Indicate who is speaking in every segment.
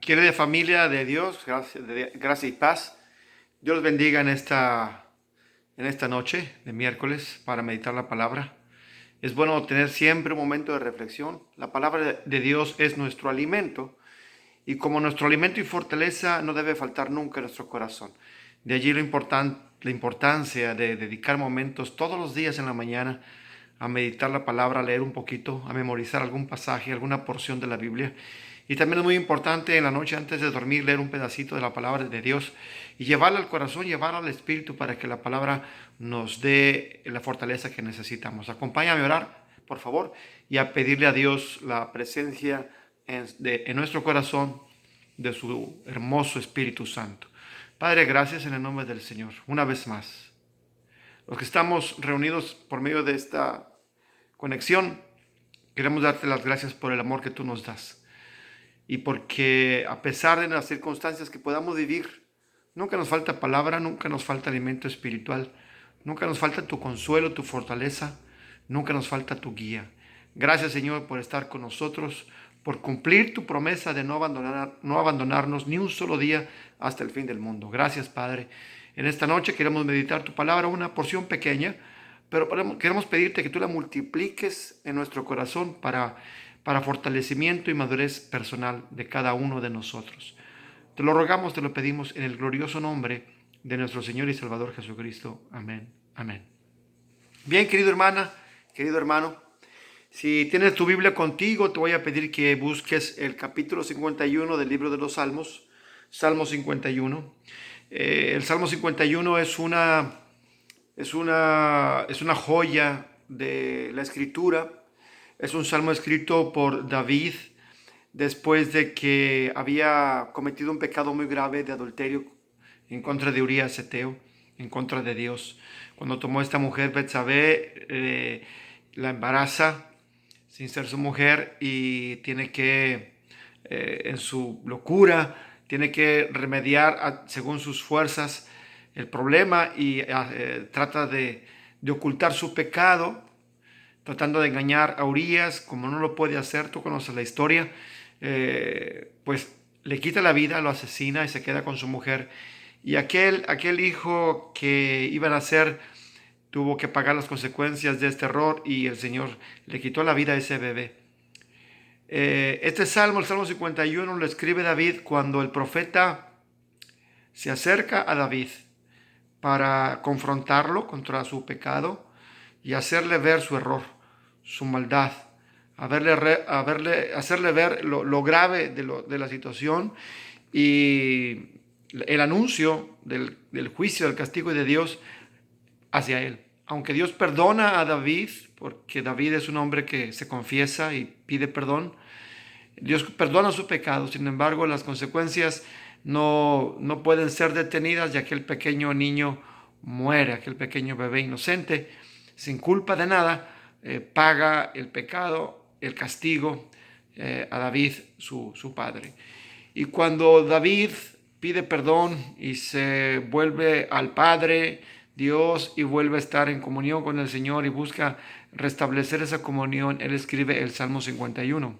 Speaker 1: Querida familia de Dios, gracia y paz. Dios los bendiga en esta noche de miércoles para meditar la palabra. Es bueno tener siempre un momento de reflexión. La palabra de Dios es nuestro alimento y como nuestro alimento y fortaleza no debe faltar nunca en nuestro corazón. De allí la importancia de dedicar momentos todos los días en la mañana a meditar la palabra, a leer un poquito, a memorizar algún pasaje, alguna porción de la Biblia. Y también es muy importante en la noche antes de dormir leer un pedacito de la palabra de Dios y llevarla al corazón, llevarla al espíritu para que la palabra nos dé la fortaleza que necesitamos. Acompáñame a orar, por favor, y a pedirle a Dios la presencia en nuestro corazón de su hermoso Espíritu Santo. Padre, gracias en el nombre del Señor. Una vez más, los que estamos reunidos por medio de esta conexión, queremos darte las gracias por el amor que tú nos das y porque a pesar de las circunstancias que podamos vivir, nunca nos falta palabra, nunca nos falta alimento espiritual, nunca nos falta tu consuelo, tu fortaleza, nunca nos falta tu guía. Gracias, Señor, por estar con nosotros, por cumplir tu promesa de no abandonarnos ni un solo día hasta el fin del mundo. Gracias, Padre. En esta noche queremos meditar tu palabra, una porción pequeña, pero queremos pedirte que tú la multipliques en nuestro corazón para fortalecimiento y madurez personal de cada uno de nosotros. Te lo rogamos, te lo pedimos en el glorioso nombre de nuestro Señor y Salvador Jesucristo. Amén. Amén. Bien, querido hermana, querido hermano, si tienes tu Biblia contigo, te voy a pedir que busques el capítulo 51 del libro de los Salmos, Salmo 51. El Salmo 51 es una joya de la escritura. Es un salmo escrito por David después de que había cometido un pecado muy grave de adulterio en contra de Urías Eteo, en contra de Dios. Cuando tomó esta mujer Betsabé, la embaraza sin ser su mujer y tiene que, en su locura, tiene que remediar según sus fuerzas el problema y trata de ocultar su pecado, tratando de engañar a Urías. Como no lo puede hacer, tú conoces la historia, pues le quita la vida, lo asesina y se queda con su mujer. Y aquel hijo que iba a nacer tuvo que pagar las consecuencias de este error y el Señor le quitó la vida a ese bebé. Este salmo, el Salmo 51, lo escribe David cuando el profeta se acerca a David para confrontarlo contra su pecado y hacerle ver su error, su maldad, hacerle ver lo grave de la situación y el anuncio del juicio, del castigo de Dios hacia él. Aunque Dios perdona a David, porque David es un hombre que se confiesa y pide perdón, Dios perdona su pecado. Sin embargo, las consecuencias no pueden ser detenidas, ya que el pequeño niño muere, aquel pequeño bebé inocente, sin culpa de nada, paga el pecado, el castigo a David, su padre. Y cuando David pide perdón y se vuelve al Padre Dios y vuelve a estar en comunión con el Señor y busca restablecer esa comunión, él escribe el Salmo 51.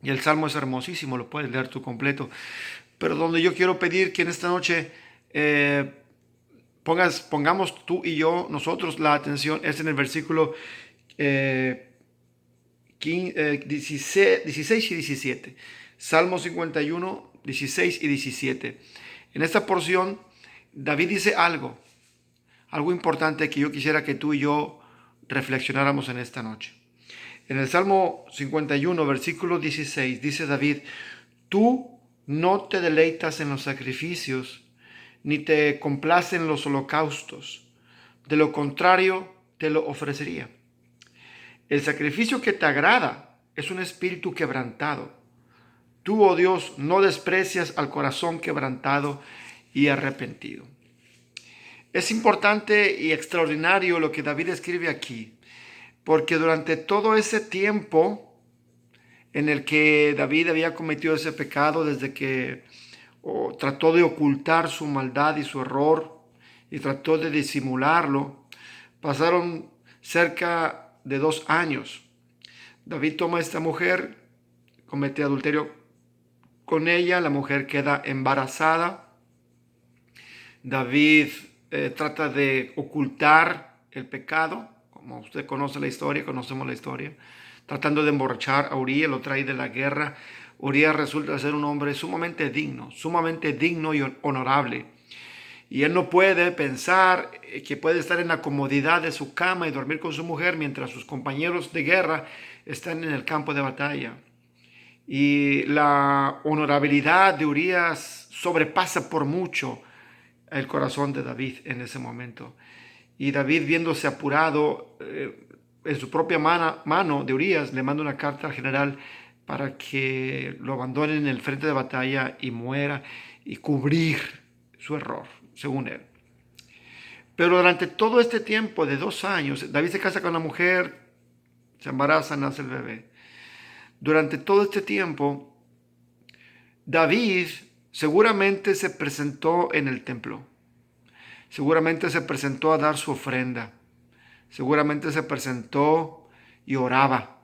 Speaker 1: Y el Salmo es hermosísimo, lo puedes leer tú completo. Pero donde yo quiero pedir que en esta noche pongamos tú y yo, nosotros, la atención es en el versículo 16 y 17. Salmo 51, 16 y 17. En esta porción, David dice algo importante que yo quisiera que tú y yo reflexionáramos en esta noche. En el Salmo 51, versículo 16, dice David: tú no te deleitas en los sacrificios, ni te complacen los holocaustos. De lo contrario, te lo ofrecería. El sacrificio que te agrada es un espíritu quebrantado. Tú, oh Dios, no desprecias al corazón quebrantado y arrepentido. Es importante y extraordinario lo que David escribe aquí, porque durante todo ese tiempo en el que David había cometido ese pecado, desde que trató de ocultar su maldad y su error y trató de disimularlo, pasaron cerca de 2 años. David toma a esta mujer, comete adulterio con ella, la mujer queda embarazada. David trata de ocultar el pecado, como usted conoce la historia, conocemos la historia, tratando de emborrachar a Urías, lo trae de la guerra. Urías resulta ser un hombre sumamente digno y honorable. Y él no puede pensar que puede estar en la comodidad de su cama y dormir con su mujer mientras sus compañeros de guerra están en el campo de batalla. Y la honorabilidad de Urías sobrepasa por mucho el corazón de David en ese momento. Y David, viéndose apurado, en su propia mano de Urías, le manda una carta al general para que lo abandonen en el frente de batalla y muera y cubrir su error, según él. Pero durante todo este tiempo de 2 años, David se casa con la mujer, se embaraza, nace el bebé. Durante todo este tiempo, David seguramente se presentó en el templo. Seguramente se presentó a dar su ofrenda. Seguramente se presentó y oraba.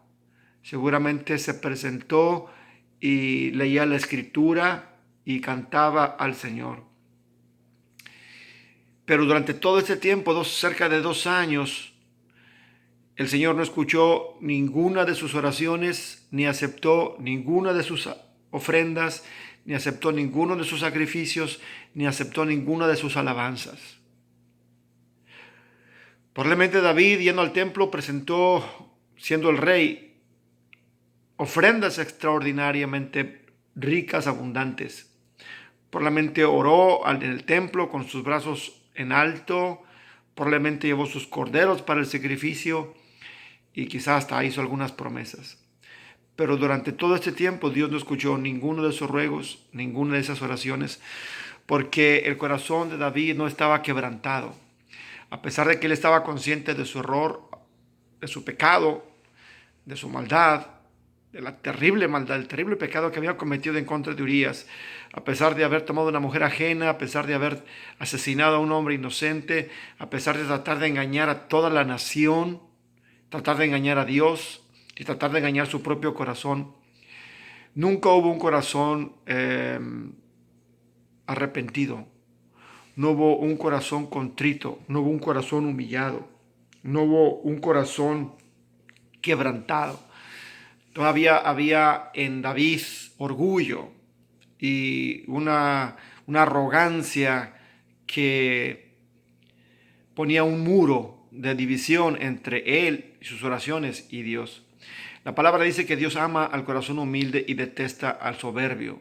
Speaker 1: Seguramente se presentó y leía la escritura y cantaba al Señor. Pero durante todo este tiempo, cerca de 2 años, el Señor no escuchó ninguna de sus oraciones, ni aceptó ninguna de sus ofrendas, ni aceptó ninguno de sus sacrificios, ni aceptó ninguna de sus alabanzas. Probablemente David, yendo al templo, presentó, siendo el rey, ofrendas extraordinariamente ricas, abundantes. Probablemente oró en el templo con sus brazos en alto, probablemente llevó sus corderos para el sacrificio y quizás hasta hizo algunas promesas. Pero durante todo este tiempo Dios no escuchó ninguno de esos ruegos, ninguna de esas oraciones, porque el corazón de David no estaba quebrantado. A pesar de que él estaba consciente de su error, de su pecado, de su maldad, de la terrible maldad, el terrible pecado que había cometido en contra de Urías, a pesar de haber tomado una mujer ajena, a pesar de haber asesinado a un hombre inocente, a pesar de tratar de engañar a toda la nación, tratar de engañar a Dios y tratar de engañar su propio corazón, nunca hubo un corazón arrepentido. No hubo un corazón contrito, no hubo un corazón humillado, no hubo un corazón quebrantado. Todavía había en David orgullo y una arrogancia que ponía un muro de división entre él y sus oraciones y Dios. La palabra dice que Dios ama al corazón humilde y detesta al soberbio,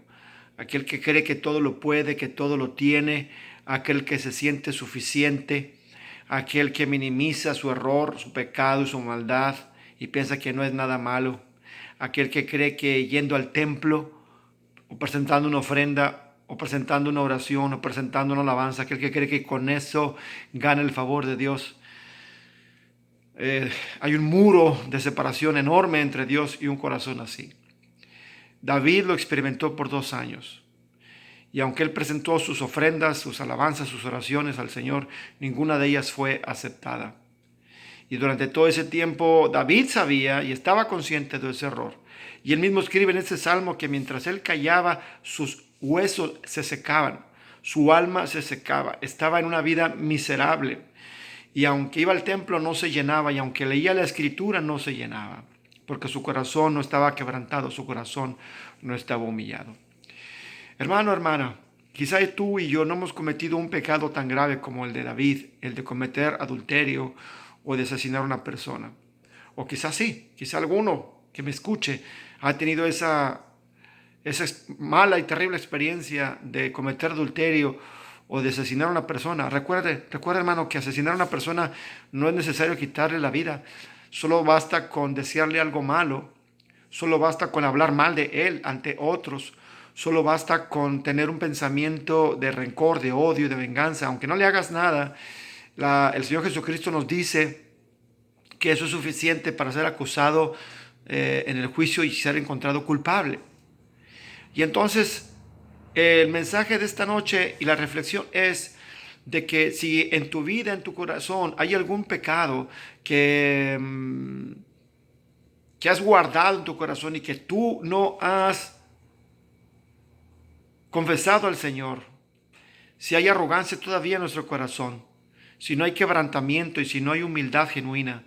Speaker 1: aquel que cree que todo lo puede, que todo lo tiene, aquel que se siente suficiente, aquel que minimiza su error, su pecado y su maldad y piensa que no es nada malo, aquel que cree que yendo al templo o presentando una ofrenda o presentando una oración o presentando una alabanza, aquel que cree que con eso gana el favor de Dios. Hay un muro de separación enorme entre Dios y un corazón así. David lo experimentó por 2 años. Y aunque él presentó sus ofrendas, sus alabanzas, sus oraciones al Señor, ninguna de ellas fue aceptada. Y durante todo ese tiempo David sabía y estaba consciente de ese error. Y él mismo escribe en ese salmo que mientras él callaba, sus huesos se secaban, su alma se secaba, estaba en una vida miserable. Y aunque iba al templo no se llenaba, y aunque leía la escritura no se llenaba, porque su corazón no estaba quebrantado, su corazón no estaba humillado. Hermano, hermana, quizá tú y yo no hemos cometido un pecado tan grave como el de David, el de cometer adulterio o de asesinar a una persona. O quizás sí, quizá alguno que me escuche ha tenido esa mala y terrible experiencia de cometer adulterio o de asesinar a una persona. Recuerda, hermano, que asesinar a una persona no es necesario quitarle la vida. Solo basta con desearle algo malo. Solo basta con hablar mal de él ante otros. Solo basta con tener un pensamiento de rencor, de odio, de venganza. Aunque no le hagas nada, el Señor Jesucristo nos dice que eso es suficiente para ser acusado en el juicio y ser encontrado culpable. Y entonces el mensaje de esta noche y la reflexión es de que si en tu vida, en tu corazón, hay algún pecado que has guardado en tu corazón y que tú no has confesado al Señor, si hay arrogancia todavía en nuestro corazón, si no hay quebrantamiento y si no hay humildad genuina,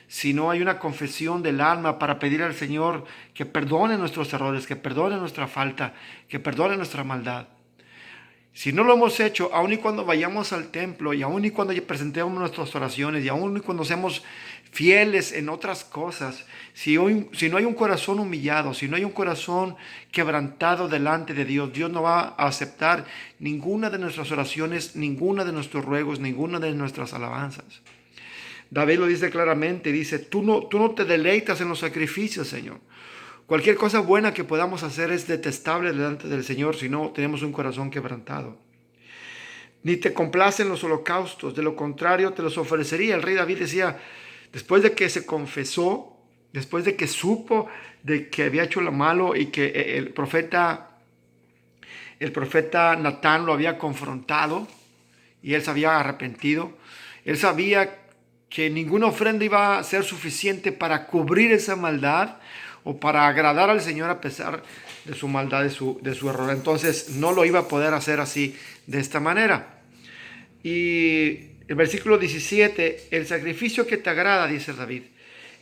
Speaker 1: si no hay una confesión del alma para pedir al Señor que perdone nuestros errores, que perdone nuestra falta, que perdone nuestra maldad. Si no lo hemos hecho, aun y cuando vayamos al templo, y aun y cuando presentemos nuestras oraciones, y aun y cuando seamos fieles en otras cosas, si no hay un corazón humillado, si no hay un corazón quebrantado delante de Dios, Dios no va a aceptar ninguna de nuestras oraciones, ninguna de nuestros ruegos, ninguna de nuestras alabanzas. David lo dice claramente, dice, tú no te deleitas en los sacrificios, Señor. Cualquier cosa buena que podamos hacer es detestable delante del Señor si no tenemos un corazón quebrantado. Ni te complacen los holocaustos, de lo contrario te los ofrecería. El rey David decía, después de que se confesó, después de que supo de que había hecho lo malo y que el profeta Natán lo había confrontado y él se había arrepentido, él sabía que ninguna ofrenda iba a ser suficiente para cubrir esa maldad o para agradar al Señor a pesar de su maldad, de su error. Entonces no lo iba a poder hacer así, de esta manera. Y el versículo 17, el sacrificio que te agrada, dice David,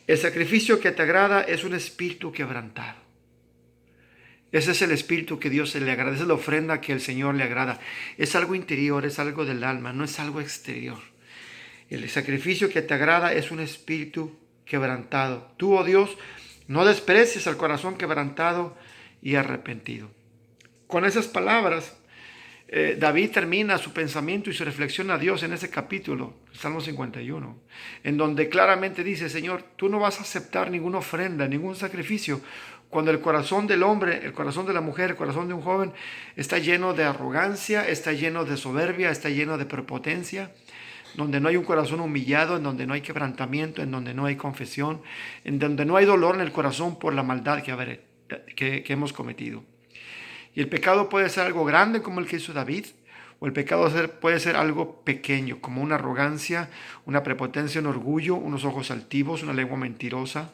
Speaker 1: el sacrificio que te agrada es un espíritu quebrantado. Ese es el espíritu que Dios se le agrada, esa es la ofrenda que el Señor le agrada. Es algo interior, es algo del alma, no es algo exterior. El sacrificio que te agrada es un espíritu quebrantado. Tú, oh Dios, no desprecies al corazón quebrantado y arrepentido. Con esas palabras, David termina su pensamiento y su reflexión a Dios en ese capítulo, Salmo 51, en donde claramente dice, Señor, tú no vas a aceptar ninguna ofrenda, ningún sacrificio, cuando el corazón del hombre, el corazón de la mujer, el corazón de un joven está lleno de arrogancia, está lleno de soberbia, está lleno de prepotencia, donde no hay un corazón humillado, en donde no hay quebrantamiento, en donde no hay confesión, en donde no hay dolor en el corazón por la maldad que hemos cometido. Y el pecado puede ser algo grande como el que hizo David, o el pecado puede ser algo pequeño, como una arrogancia, una prepotencia, un orgullo, unos ojos altivos, una lengua mentirosa,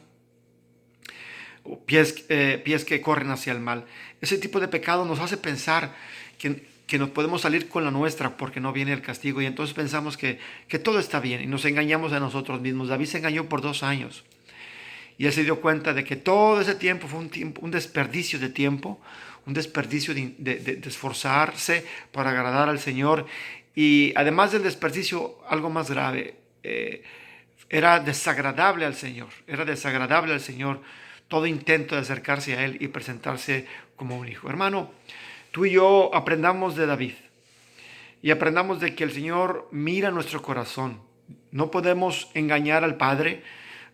Speaker 1: o pies que corren hacia el mal. Ese tipo de pecado nos hace pensar que nos podemos salir con la nuestra porque no viene el castigo, y entonces pensamos que todo está bien y nos engañamos a nosotros mismos. David se engañó por 2 años y él se dio cuenta de que todo ese tiempo fue un desperdicio de tiempo, un desperdicio de esforzarse para agradar al Señor, y además del desperdicio, algo más grave, era desagradable al Señor todo intento de acercarse a Él y presentarse como un hijo. Hermano, tú y yo aprendamos de David y aprendamos de que el Señor mira nuestro corazón. No podemos engañar al Padre,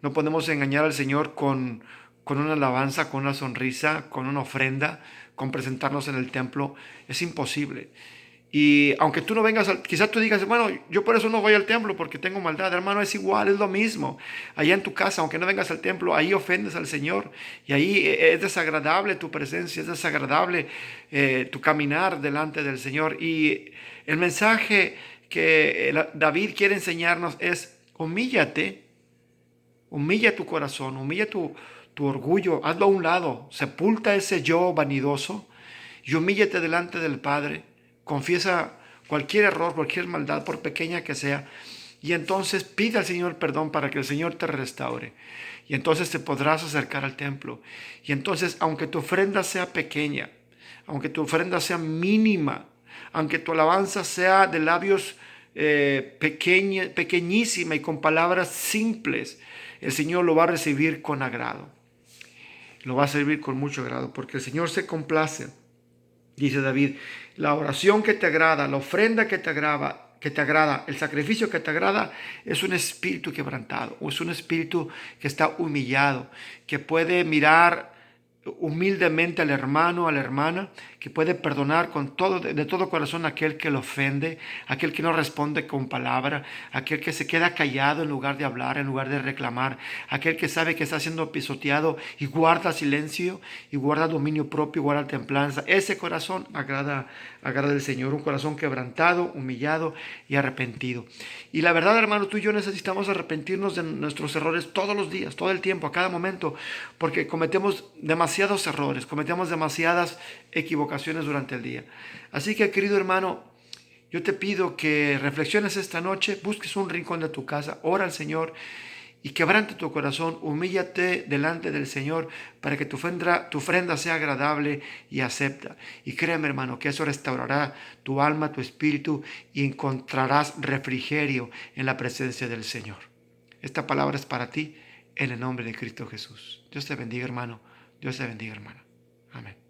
Speaker 1: no podemos engañar al Señor con una alabanza, con una sonrisa, con una ofrenda, con presentarnos en el templo. Es imposible. Y aunque tú no vengas, quizás tú digas, bueno, yo por eso no voy al templo porque tengo maldad. Hermano, es igual, es lo mismo. Allá en tu casa, aunque no vengas al templo, ahí ofendes al Señor. Y ahí es desagradable tu presencia, es desagradable tu caminar delante del Señor. Y el mensaje que David quiere enseñarnos es, humíllate, humilla tu corazón, humilla tu orgullo, hazlo a un lado, sepulta ese yo vanidoso y humíllate delante del Padre. Confiesa cualquier error, cualquier maldad, por pequeña que sea, y entonces pide al Señor perdón para que el Señor te restaure. Y entonces te podrás acercar al templo. Y entonces, aunque tu ofrenda sea pequeña, aunque tu ofrenda sea mínima, aunque tu alabanza sea de labios pequeñísima y con palabras simples, el Señor lo va a recibir con agrado. Lo va a recibir con mucho agrado, porque el Señor se complace. Dice David, la oración que te agrada, la ofrenda que te agrada, el sacrificio que te agrada, es un espíritu quebrantado, o es un espíritu que está humillado, que puede mirar humildemente al hermano, a la hermana, que puede perdonar de todo corazón a aquel que lo ofende, aquel que no responde con palabra, aquel que se queda callado en lugar de hablar, en lugar de reclamar, aquel que sabe que está siendo pisoteado y guarda silencio y guarda dominio propio, guarda templanza. Ese corazón agrada al Señor, un corazón quebrantado, humillado y arrepentido. Y la verdad, hermano, tú y yo necesitamos arrepentirnos de nuestros errores todos los días, todo el tiempo, a cada momento, porque cometemos demasiados demasiados errores, cometemos demasiadas equivocaciones durante el día. Así que, querido hermano, yo te pido que reflexiones esta noche, busques un rincón de tu casa, ora al Señor y quebrante tu corazón, humíllate delante del Señor para que tu ofrenda sea agradable y acepta. Y créeme, hermano, que eso restaurará tu alma, tu espíritu y encontrarás refrigerio en la presencia del Señor. Esta palabra es para ti en el nombre de Cristo Jesús. Dios te bendiga, hermano. Dios te bendiga, hermana. Amén.